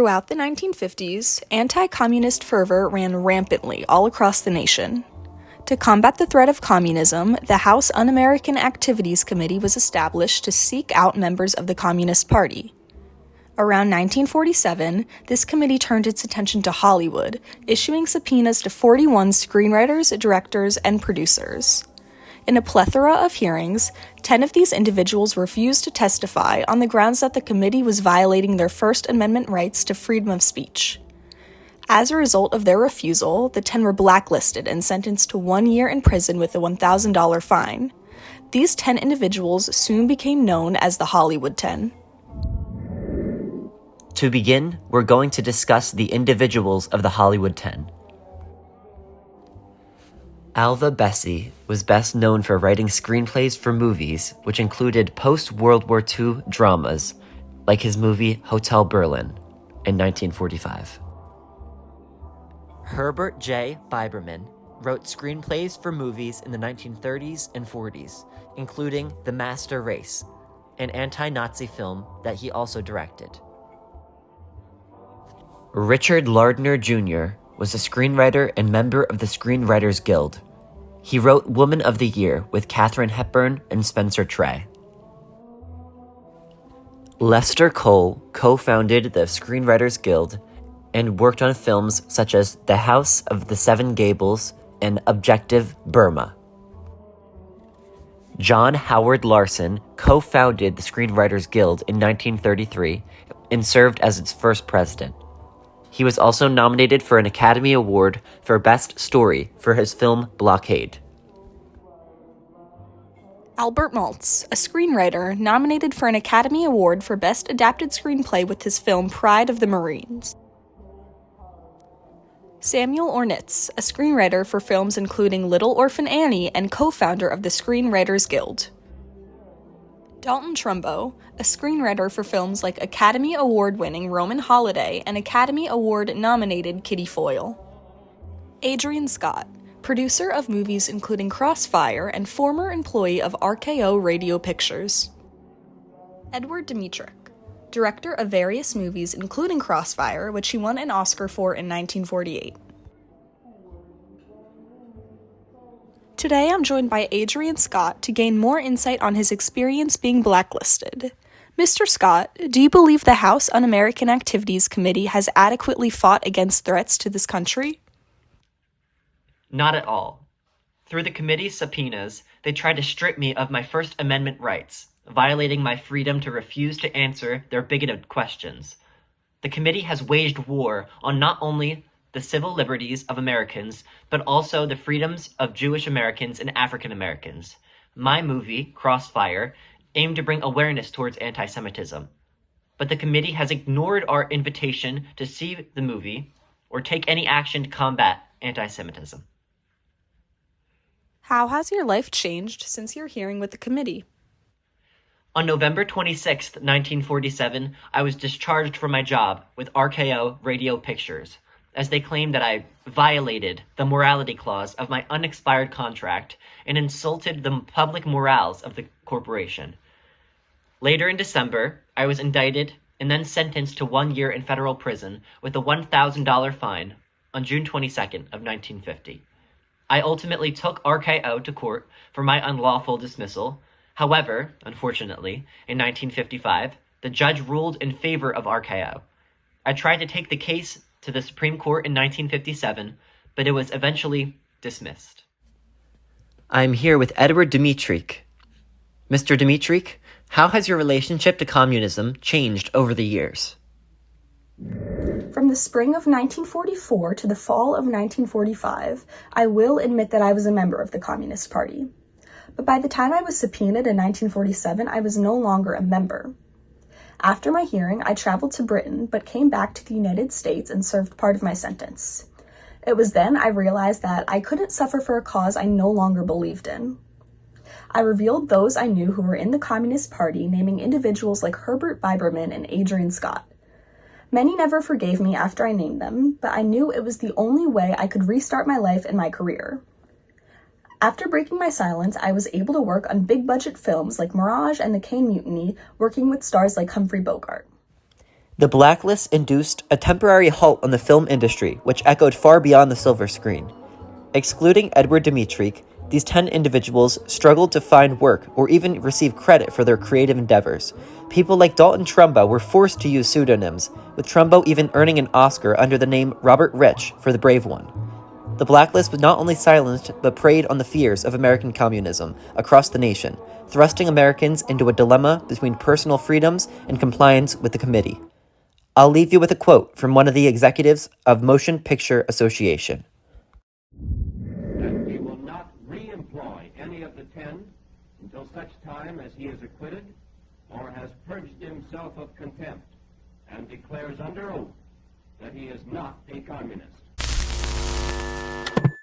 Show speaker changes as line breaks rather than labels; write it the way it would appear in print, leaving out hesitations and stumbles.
Throughout the 1950s, anti-communist fervor ran rampantly all across the nation. To combat the threat of communism, the House Un-American Activities Committee was established to seek out members of the Communist Party. Around 1947, this committee turned its attention to Hollywood, issuing subpoenas to 41 screenwriters, directors, and producers. In a plethora of hearings, 10 of these individuals refused to testify on the grounds that the committee was violating their First Amendment rights to freedom of speech. As a result of their refusal, the 10 were blacklisted and sentenced to 1 year in prison with a $1,000 fine. These 10 individuals soon became known as the Hollywood 10.
To begin, we're going to discuss the individuals of the Hollywood 10. Alva Bessie was best known for writing screenplays for movies, which included post-World War II dramas, like his movie Hotel Berlin in 1945. Herbert J. Biberman wrote screenplays for movies in the 1930s and 40s, including The Master Race, an anti-Nazi film that he also directed. Richard Lardner Jr. was a screenwriter and member of the Screenwriters Guild. He wrote Woman of the Year with Katharine Hepburn and Spencer Tray. Lester Cole co-founded the Screenwriters Guild and worked on films such as The House of the Seven Gables and Objective Burma. John Howard Larson co-founded the Screenwriters Guild in 1933 and served as its first president. He was also nominated for an Academy Award for Best Story for his film Blockade.
Albert Maltz, a screenwriter, nominated for an Academy Award for Best Adapted Screenplay with his film Pride of the Marines. Samuel Ornitz, a screenwriter for films including Little Orphan Annie and co-founder of the Screenwriters Guild. Dalton Trumbo, a screenwriter for films like Academy Award-winning Roman Holiday and Academy Award-nominated Kitty Foyle. Adrian Scott, producer of movies including Crossfire and former employee of RKO Radio Pictures. Edward Dmytryk, director of various movies including Crossfire, which he won an Oscar for in 1948. Today I'm joined by Adrian Scott to gain more insight on his experience being blacklisted. Mr. Scott, do you believe the House Un-American Activities Committee has adequately fought against threats to this country?
Not at all. Through the committee's subpoenas, they tried to strip me of my First Amendment rights, violating my freedom to refuse to answer their bigoted questions. The committee has waged war on not only the civil liberties of Americans, but also the freedoms of Jewish Americans and African Americans. My movie, Crossfire, aimed to bring awareness towards anti-Semitism. But the committee has ignored our invitation to see the movie or take any action to combat anti-Semitism.
How has your life changed since your hearing with the committee?
On November 26, 1947, I was discharged from my job with RKO Radio Pictures, as they claimed that I violated the morality clause of my unexpired contract and insulted the public morals of the corporation. Later in December, I was indicted and then sentenced to 1 year in federal prison with a $1,000 fine on June 22nd of 1950. I ultimately took RKO to court for my unlawful dismissal. However, unfortunately, in 1955, the judge ruled in favor of RKO. I tried to take the case to the Supreme Court in 1957, but it was eventually dismissed.
I'm here with Edward Dmytryk. Mr. Dmytryk, how has your relationship to communism changed over the years?
From the spring of 1944 to the fall of 1945, I will admit that I was a member of the Communist Party. But by the time I was subpoenaed in 1947, I was no longer a member. After my hearing, I traveled to Britain, but came back to the United States and served part of my sentence. It was then I realized that I couldn't suffer for a cause I no longer believed in. I revealed those I knew who were in the Communist Party, naming individuals like Herbert Biberman and Adrian Scott. Many never forgave me after I named them, but I knew it was the only way I could restart my life and my career. After breaking my silence, I was able to work on big-budget films like Mirage and The Caine Mutiny, working with stars like Humphrey Bogart.
The blacklist induced a temporary halt on the film industry, which echoed far beyond the silver screen. Excluding Edward Dmytryk, these 10 individuals struggled to find work or even receive credit for their creative endeavors. People like Dalton Trumbo were forced to use pseudonyms, with Trumbo even earning an Oscar under the name Robert Rich for The Brave One. The blacklist was not only silenced, but preyed on the fears of American communism across the nation, thrusting Americans into a dilemma between personal freedoms and compliance with the committee. I'll leave you with a quote from one of the executives of Motion Picture Association.
That we will not re-employ any of the 10 until such time as he is acquitted or has purged himself of contempt and declares under oath that he is not a communist.